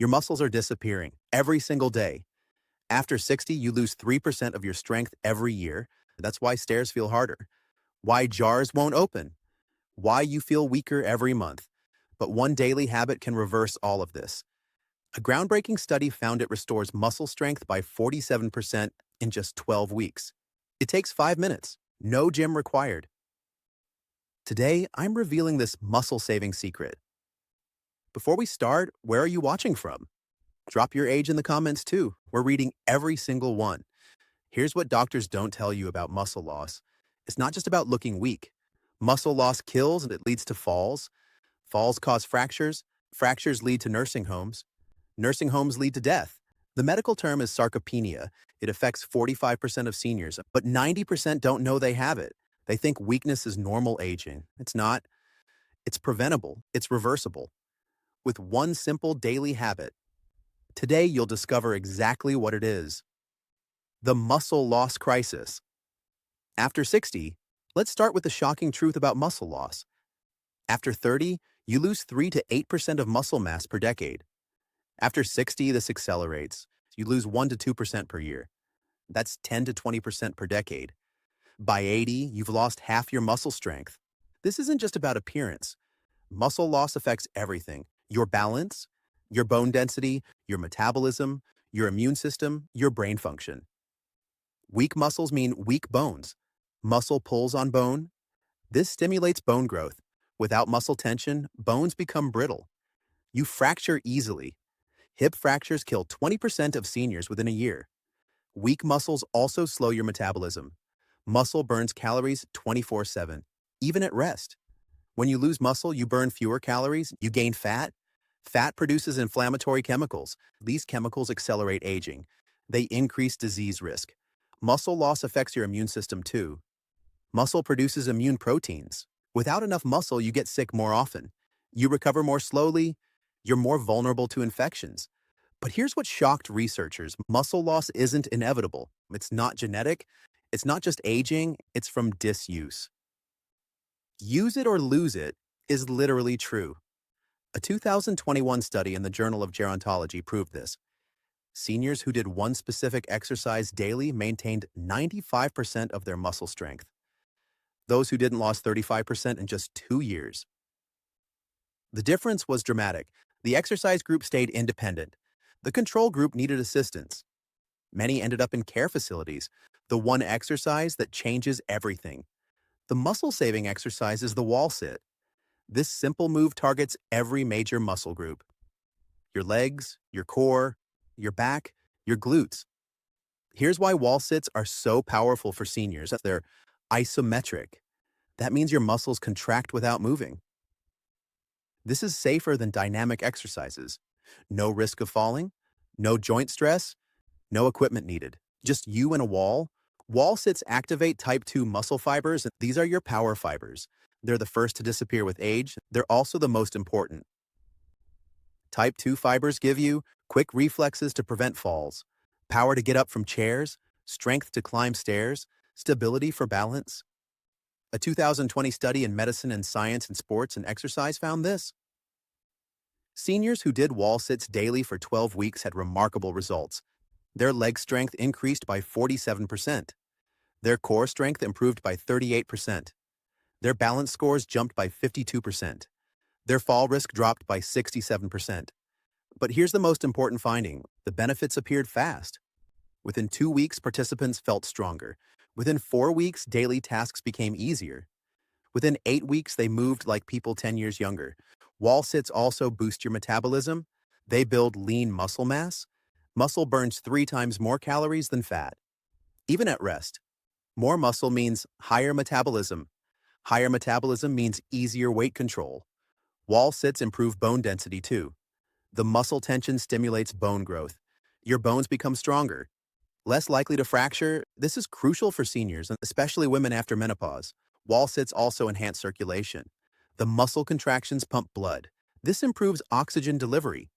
Your muscles are disappearing every single day. After 60, you lose 3% of your strength every year. That's why stairs feel harder, why jars won't open, why you feel weaker every month. But one daily habit can reverse all of this. A groundbreaking study found it restores muscle strength by 47% in just 12 weeks. It takes 5 minutes, no gym required. Today, I'm revealing this muscle-saving secret. Before we start, where are you watching from? Drop your age in the comments too. We're reading every single one. Here's what doctors don't tell you about muscle loss. It's not just about looking weak. Muscle loss kills and it leads to falls. Falls cause fractures. Fractures lead to nursing homes. Nursing homes lead to death. The medical term is sarcopenia. It affects 45% of seniors, but 90% don't know they have it. They think weakness is normal aging. It's not. It's preventable. It's reversible. With one simple daily habit. Today, you'll discover exactly what it is. The muscle loss crisis. After 60, let's start with the shocking truth about muscle loss. After 30, you lose 3 to 8% of muscle mass per decade. After 60, this accelerates. You lose 1 to 2% per year. That's 10 to 20% per decade. By 80, you've lost half your muscle strength. This isn't just about appearance. Muscle loss affects everything. Your balance, your bone density, your metabolism, your immune system, your brain function. Weak muscles mean weak bones. Muscle pulls on bone. This stimulates bone growth. Without muscle tension, bones become brittle. You fracture easily. Hip fractures kill 20% of seniors within a year. Weak muscles also slow your metabolism. Muscle burns calories 24/7, even at rest. When you lose muscle, you burn fewer calories, you gain fat. Fat produces inflammatory chemicals. These chemicals accelerate aging. They increase disease risk. Muscle loss affects your immune system too. Muscle produces immune proteins. Without enough muscle, you get sick more often. You recover more slowly. You're more vulnerable to infections. But here's what shocked researchers. Muscle loss isn't inevitable. It's not genetic. It's not just aging. It's from disuse. Use it or lose it is literally true. A 2021 study in the Journal of Gerontology proved this. Seniors who did one specific exercise daily maintained 95% of their muscle strength. Those who didn't lost 35% in just 2 years. The difference was dramatic. The exercise group stayed independent. The control group needed assistance. Many ended up in care facilities, the one exercise that changes everything. The muscle-saving exercise is the wall sit. This simple move targets every major muscle group. Your legs, your core, your back, your glutes. Here's why wall sits are so powerful for seniors. They're isometric. That means your muscles contract without moving. This is safer than dynamic exercises. No risk of falling, no joint stress, no equipment needed. Just you and a wall. Wall sits activate type 2 muscle fibers. These are your power fibers. They're the first to disappear with age. They're also the most important. Type 2 fibers give you quick reflexes to prevent falls, power to get up from chairs, strength to climb stairs, stability for balance. A 2020 study in Medicine and Science and Sports and Exercise found this. Seniors who did wall sits daily for 12 weeks had remarkable results. Their leg strength increased by 47%. Their core strength improved by 38%. Their balance scores jumped by 52%. Their fall risk dropped by 67%. But here's the most important finding. The benefits appeared fast. Within 2 weeks, participants felt stronger. Within 4 weeks, daily tasks became easier. Within 8 weeks, they moved like people 10 years younger. Wall sits also boost your metabolism. They build lean muscle mass. Muscle burns 3 times more calories than fat. Even at rest. More muscle means higher metabolism. Higher metabolism means easier weight control. Wall sits improve bone density too. The muscle tension stimulates bone growth. Your bones become stronger. Less likely to fracture. This is crucial for seniors, especially women after menopause. Wall sits also enhance circulation. The muscle contractions pump blood. This improves oxygen delivery.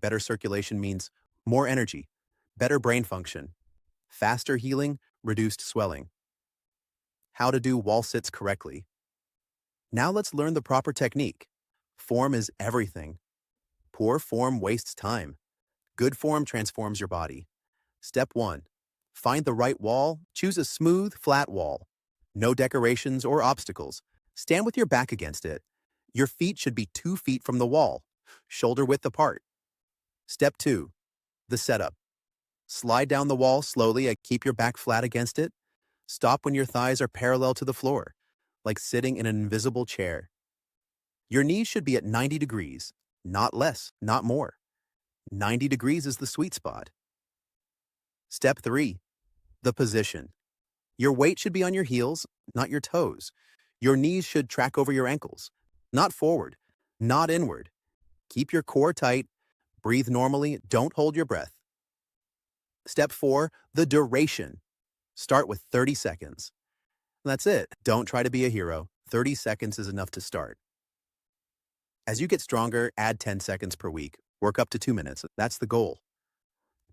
Better circulation means more energy, better brain function, faster healing, reduced swelling. How to do wall sits correctly. Now let's learn the proper technique. Form is everything. Poor form wastes time. Good form transforms your body. Step 1. Find the right wall. Choose a smooth, flat wall. No decorations or obstacles. Stand with your back against it. Your feet should be 2 feet from the wall, shoulder width apart. Step 2. The setup. Slide down the wall slowly and keep your back flat against it. Stop when your thighs are parallel to the floor, like sitting in an invisible chair. Your knees should be at 90 degrees, not less, not more. 90 degrees is the sweet spot. Step 3. The position. Your weight should be on your heels, not your toes. Your knees should track over your ankles, not forward, not inward. Keep your core tight. Breathe normally. Don't hold your breath. Step 4. The duration. Start with 30 seconds. That's it. Don't try to be a hero. 30 seconds is enough to start. As you get stronger, add 10 seconds per week. Work up to 2 minutes. That's the goal.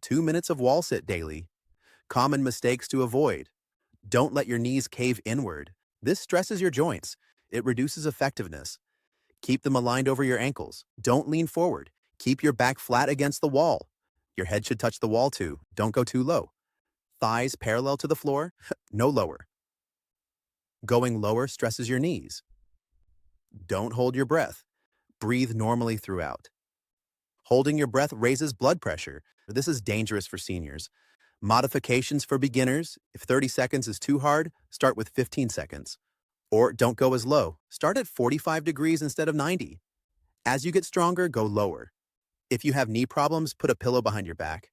2 minutes of wall sit daily. Common mistakes to avoid. Don't let your knees cave inward. This stresses your joints. It reduces effectiveness. Keep them aligned over your ankles. Don't lean forward. Keep your back flat against the wall. Your head should touch the wall too. Don't go too low. Thighs parallel to the floor, no lower. Going lower stresses your knees. Don't hold your breath. Breathe normally throughout. Holding your breath raises blood pressure. This is dangerous for seniors. Modifications for beginners. If 30 seconds is too hard, start with 15 seconds. Or don't go as low. Start at 45 degrees instead of 90. As you get stronger, go lower. If you have knee problems, put a pillow behind your back.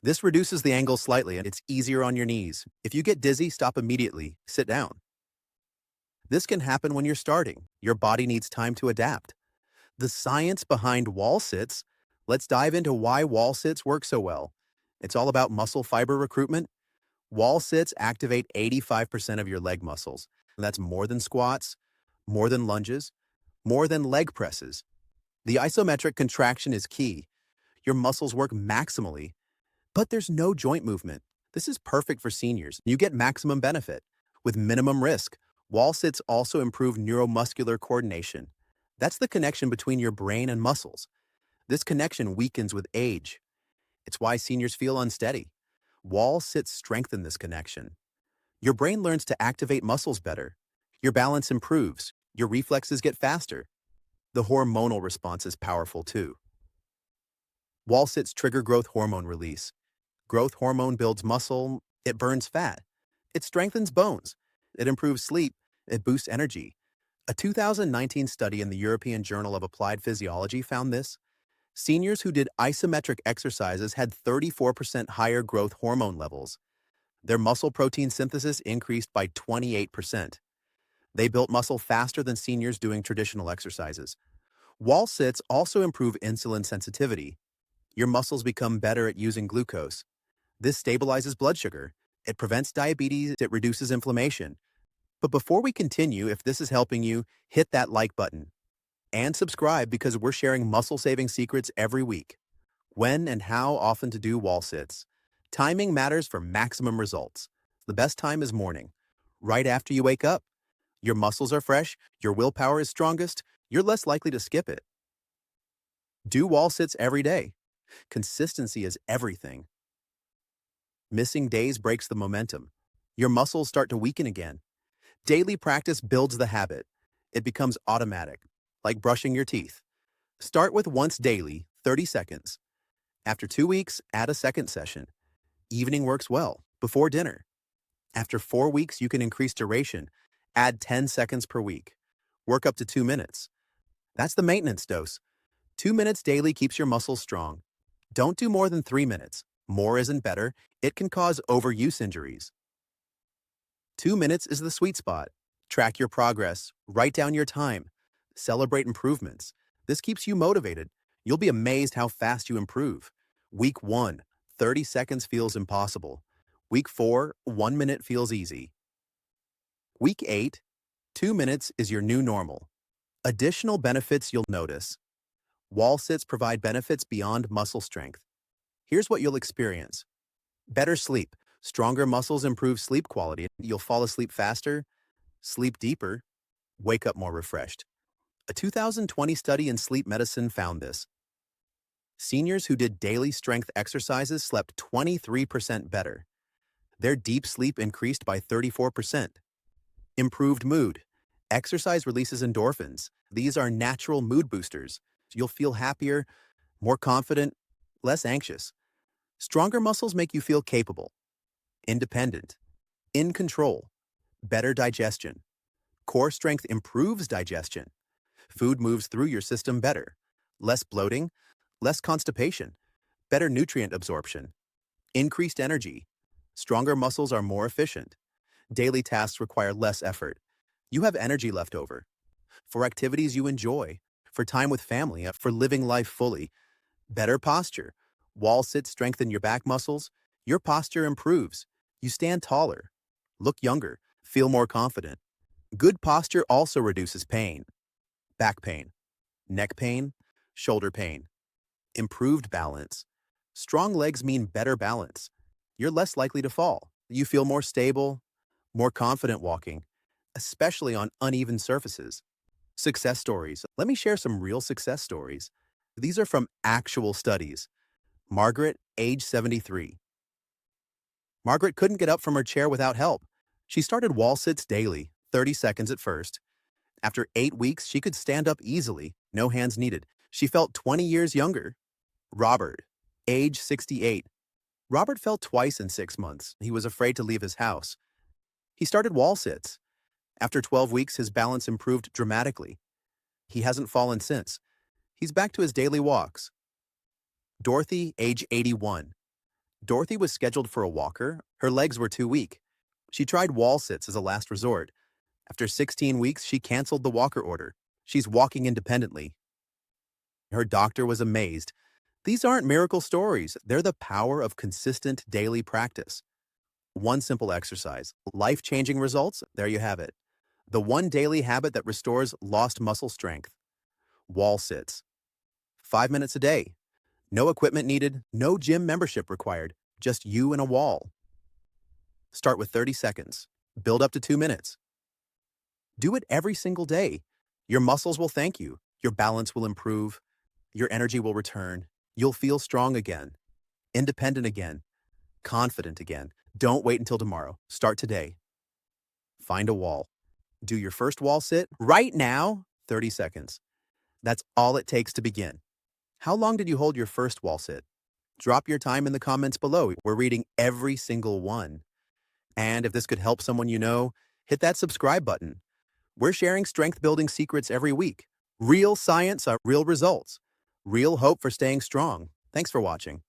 This reduces the angle slightly and it's easier on your knees. If you get dizzy, stop immediately. Sit down. This can happen when you're starting. Your body needs time to adapt. The science behind wall sits. Let's dive into why wall sits work so well. It's all about muscle fiber recruitment. Wall sits activate 85% of your leg muscles. That's more than squats, more than lunges, more than leg presses. The isometric contraction is key. Your muscles work maximally, but there's no joint movement. This is perfect for seniors. You get maximum benefit with minimum risk. Wall sits also improve neuromuscular coordination. That's the connection between your brain and muscles. This connection weakens with age. It's why seniors feel unsteady. Wall sits strengthen this connection. Your brain learns to activate muscles better. Your balance improves. Your reflexes get faster. The hormonal response is powerful too. Wall sits trigger growth hormone release. Growth hormone builds muscle. It burns fat. It strengthens bones. It improves sleep. It boosts energy. A 2019 study in the European Journal of Applied Physiology found this. Seniors who did isometric exercises had 34% higher growth hormone levels. Their muscle protein synthesis increased by 28%. They built muscle faster than seniors doing traditional exercises. Wall sits also improve insulin sensitivity. Your muscles become better at using glucose. This stabilizes blood sugar. It prevents diabetes. It reduces inflammation. But before we continue, if this is helping you, hit that like button. And subscribe because we're sharing muscle-saving secrets every week. When and how often to do wall sits. Timing matters for maximum results. The best time is morning. Right after you wake up. Your muscles are fresh, your willpower is strongest, you're less likely to skip it. Do wall sits every day. Consistency is everything. Missing days breaks the momentum. Your muscles start to weaken again. Daily practice builds the habit. It becomes automatic, like brushing your teeth. Start with once daily, 30 seconds. After 2 weeks, add a second session. Evening works well, before dinner. After 4 weeks, you can increase duration. Add 10 seconds per week. Work up to 2 minutes. That's the maintenance dose. 2 minutes daily keeps your muscles strong. Don't do more than 3 minutes. More isn't better. It can cause overuse injuries. 2 minutes is the sweet spot. Track your progress. Write down your time. Celebrate improvements. This keeps you motivated. You'll be amazed how fast you improve. Week 1, 30 seconds feels impossible. Week 4, 1 minute feels easy. Week 8, 2 minutes is your new normal. Additional benefits you'll notice. Wall sits provide benefits beyond muscle strength. Here's what you'll experience. Better sleep. Stronger muscles improve sleep quality. You'll fall asleep faster, sleep deeper, wake up more refreshed. A 2020 study in sleep medicine found this. Seniors who did daily strength exercises slept 23% better. Their deep sleep increased by 34%. Improved mood. Exercise releases endorphins. These are natural mood boosters. You'll feel happier, more confident, less anxious. Stronger muscles make you feel capable, independent, in control, better digestion. Core strength improves digestion. Food moves through your system better. Less bloating, less constipation, better nutrient absorption, increased energy. Stronger muscles are more efficient. Daily tasks require less effort. You have energy left over for activities you enjoy, for time with family, for living life fully. Better posture. Wall sits strengthen your back muscles. Your posture improves. You stand taller, look younger, feel more confident. Good posture also reduces pain, back pain, neck pain, shoulder pain. Improved balance. Strong legs mean better balance. You're less likely to fall. You feel more stable, more confident walking, especially on uneven surfaces. Success stories. Let me share some real success stories. These are from actual studies. Margaret, age 73. Margaret couldn't get up from her chair without help. She started wall sits daily, 30 seconds at first. After 8 weeks, she could stand up easily, no hands needed. She felt 20 years younger. Robert, age 68. Robert fell twice in 6 months. He was afraid to leave his house. He started wall sits. After 12 weeks, his balance improved dramatically. He hasn't fallen since. He's back to his daily walks. Dorothy, age 81. Dorothy was scheduled for a walker. Her legs were too weak. She tried wall sits as a last resort. After 16 weeks, she canceled the walker order. She's walking independently. Her doctor was amazed. These aren't miracle stories. They're the power of consistent daily practice. One simple exercise, life-changing results, there you have it. The one daily habit that restores lost muscle strength. Wall sits. 5 minutes a day. No equipment needed, no gym membership required, just you and a wall. Start with 30 seconds. Build up to 2 minutes. Do it every single day. Your muscles will thank you. Your balance will improve. Your energy will return. You'll feel strong again, independent again, confident again. Don't wait until tomorrow. Start today. Find a wall. Do your first wall sit right now, 30 seconds. That's all it takes to begin. How long did you hold your first wall sit? Drop your time in the comments below. We're reading every single one. And if this could help someone you know, hit that subscribe button. We're sharing strength-building secrets every week. Real science, real results. Real hope for staying strong. Thanks for watching.